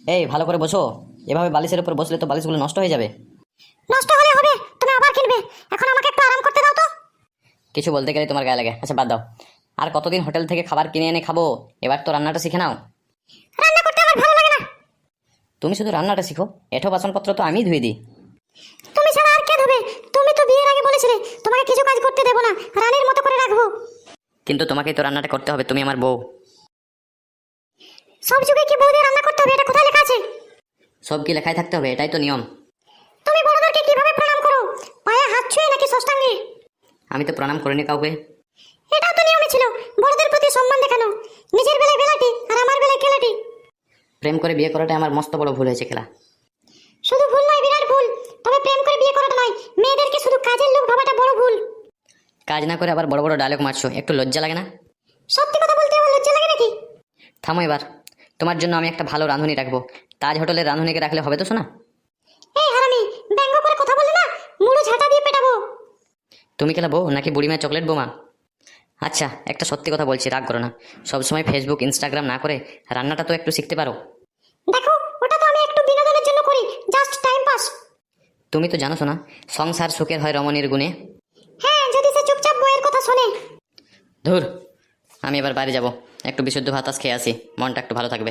এই ভালো করে বসো। এভাবে বালিশের উপর বসলে তো বালিশগুলো নষ্ট হয়ে যাবে। নষ্ট হলে হবে, তুমি আবার কিনবে। এখন আমাকে একটু আরাম করতে দাও তো। কিছু বলতে গেলে তোমার গায়ে লাগে। আচ্ছা বাদ দাও। আর কতদিন হোটেল থেকে খাবার কিনে এনে খাবো? এবার তো রান্নাটা শিখে নাও। রান্না করতে আমার ভালো লাগে না। তুমি শুধু রান্নাটা শিখো, এঁঠো বাসনপত্র তো আমিই ধুয়ে দিই। তুমি ছাড়া আর কে ধোবে? তুমি তো বিয়ের আগে বলেছিলে তোমাকে কিছু কাজ করতে দেবো না, রানীর মতো করে রাখবো। কিন্তু তোমাকেই তো রান্নাটা করতে হবে, তুমি আমার বউ। সব যুগে কি বউ দিয়ে রান্না করতে হবে, এটা কোথায় লেখা আছে? সব কি লেখায় থাকতে হবে? এটাই তো নিয়ম। তুমি বড়দেরকে কিভাবে প্রণাম করো? পায়ে হাত ছুঁয়ে নাকি ষষ্ঠাঙ্গে? আমি তো প্রণাম করিনি কাউকে। এটাও তো নিয়মে ছিল, বড়দের প্রতি সম্মান দেখানো। নিজের বেলায় বেলাটি আর আমার বেলায় কেলাটি। প্রেম করে বিয়ে করাটা আমার মস্ত বড় ভুল হয়েছে খেলা। শুধু ভুল নয়, বিরাট ভুল। তবে প্রেম করে বিয়ে করাটা নয়, মেয়েদেরকে শুধু কাজের লোক ভাবাটা বড় ভুল। কাজ না করে আবার বড় বড় ডায়লগ মারছো, একটু লজ্জা লাগে না? সত্যি কথা বলতে আমার লজ্জা লাগে নাকি? থামো এবার। তোমার জন্য আমি একটা ভালো রাঁধুনি রাখবো। তাজ হোটেলের রাঁধুনিকে রাখলে হবে তো শোনা? এই হারামি, ব্যঙ্গ করে কথা বললে না মুড়ো ঝাঁটা দিয়ে পেটাবো। তুমি খেলা বউ নাকি বুড়িমা চকলেট বোমা? আচ্ছা একটা সত্যি কথা বলছি, রাগ করো না। সবসময় ফেসবুক ইনস্টাগ্রাম না করে রান্নাটা তো একটু শিখতে পারো। দেখো, ওটা তো আমি একটু বিনোদনের জন্য করি, জাস্ট টাইম পাস। তুমি তো জানো শোনা, সংসার সুখের হয় রমণীর গুণে। হ্যাঁ, যদি সে চুপচাপ বইয়ের কথা শোনে। ধুর, আমি এবার বাইরে যাব, একটু বিশুদ্ধ বাতাস খেয়ে আসি, মনটা একটু ভালো থাকবে।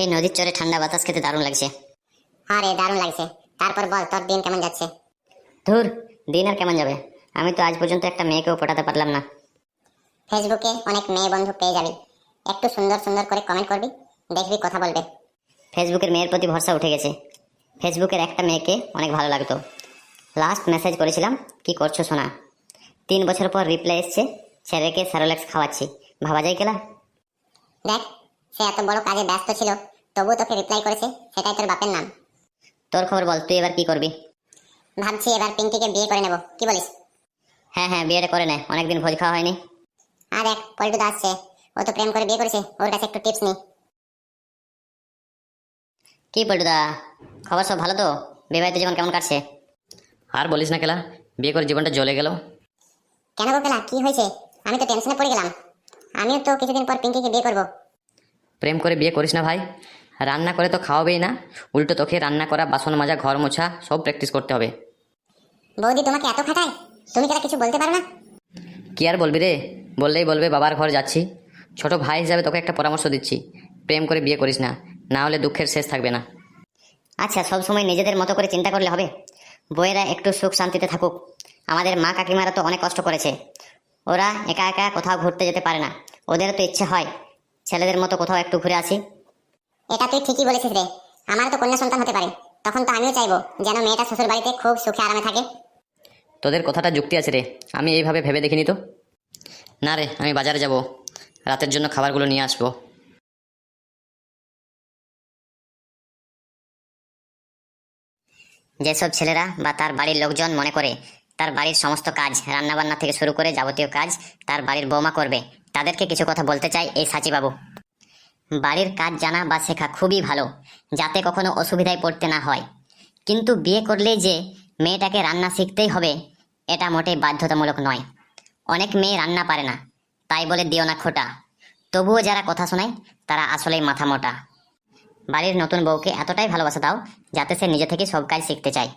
এই নদীর চরে ঠান্ডা বাতাস খেতে দারুণ লাগছে। আরে দারুণ লাগছে। তারপর বল, তোর দিন কেমন যাচ্ছে? ধুর, দিন আর কেমন যাবে? আমি তো আজ পর্যন্ত একটা মেয়েকেও পটাতে পারলাম না। ফেসবুকে অনেক মেয়ে বন্ধু পেয়ে যাবি, একটু সুন্দর সুন্দর করে কমেন্ট করবি, দেখবি কথা বলবে। ফেসবুকের মেয়ের প্রতি ভরসা উঠে গেছে। ফেসবুকের একটা মেয়েকে অনেক ভালো লাগতো। লাস্ট মেসেজ করেছিলাম, কি করছো সোনা? 3 বছর পর রিপ্লাই এসছে, ছেলেকে স্যারোলেক্স খাওয়াচ্ছি। ভাবা যায় কেলা? দেখ, সে এত বড় কাজে ব্যস্ত ছিল, তবু তোকে রিপ্লাই করেছে, সেটাই তোর বাপের নাম। তোর খবর বল, তুই এবার কি করবি? ভাবছি এবার পিঙ্কিকে বিয়ে করে নেব, কি বলিস? হ্যাঁ হ্যাঁ, বিয়েটা করে নে, অনেকদিন ভোজ খাওয়া হয়নি। আর দেখ, পল্টুদা আসছে, ও তো প্রেম করে বিয়ে করেছে, ওর কাছে একটু টিপস নি। কি পল্টুদা, খবর সব ভালো তো? বিবাহিত জীবন কেমন কাটছে? আর বলিস না খেলা, বিয়ে করে জীবনটা জ্বলে গেল। কেন গো কেলা, কি হয়েছে? আমি তো টেনশনে পড়ে গেলাম। আমিও তো কিছুদিন পর পিঙ্কিকে বিয়ে করব। প্রেম করে বিয়ে করিস না ভাই। রান্না করে তো খাওয়াবেই না, উল্টো তোকে রান্না করা, বাসন মাজা, ঘর মোছা সব প্র্যাকটিস করতে হবে। বৌদি তোমাকে এত খাটায়, তুমি কেলা কিছু বলতে পারো না? কি আর বলবি রে, বললেই বলবে বাবার ঘর যাচ্ছি। ছোট ভাই হিসাবে তোকে একটা পরামর্শ দিচ্ছি, প্রেম করে বিয়ে করিস না, না হলে দুঃখের শেষ থাকবে না। আচ্ছা, সব সময় নিজেদের মতো করে চিন্তা করলে হবে? বউয়েরা একটু সুখ শান্তিতে থাকুক। আমাদের মা কাকিমারা তো অনেক কষ্ট করেছে, ওরা একা একা কোথাও ঘুরতে যেতে পারে না। ওদেরও তো ইচ্ছে হয় ছেলেদের মতো কোথাও একটু ঘুরে আসি। এটা তুই ঠিকই বলেছিস রে। আমারও তো কন্যা সন্তান হতে পারে, তখন তো আমিও চাইবো যেন মেয়েটা শ্বশুর বাড়িতে খুব সুখে আরামে থাকে। তোদের কথাটা যুক্তি আছে রে, আমি এইভাবে ভেবে দেখিনি তো। না রে, আমি বাজারে যাব, রাতের জন্য খাবারগুলো নিয়ে আসবো। যেসব ছেলেরা বা তার বাড়ির লোকজন মনে করে তার বাড়ির সমস্ত কাজ, রান্নাবান্না থেকে শুরু করে যাবতীয় কাজ তার বাড়ির বৌমা করবে, তাদেরকে কিছু কথা বলতে চাই এই সাচিবাবু। বাড়ির কাজ জানা বা শেখা খুবই ভালো, যাতে কখনো অসুবিধায় পড়তে না হয়। কিন্তু বিয়ে করলেই যে মেয়েটাকে রান্না শিখতেই হবে, এটা মোটেই বাধ্যতামূলক নয়। অনেক মেয়ে রান্না পারে না, তাই বলে দিও না খোটা। তবুও যারা কথা শোনায় তারা আসলেই মাথা মোটা। বাড়ির নতুন বউকে এতটাই ভালোবাসা দাও যাতে সে নিজে থেকে সব কাজ শিখতে চায়।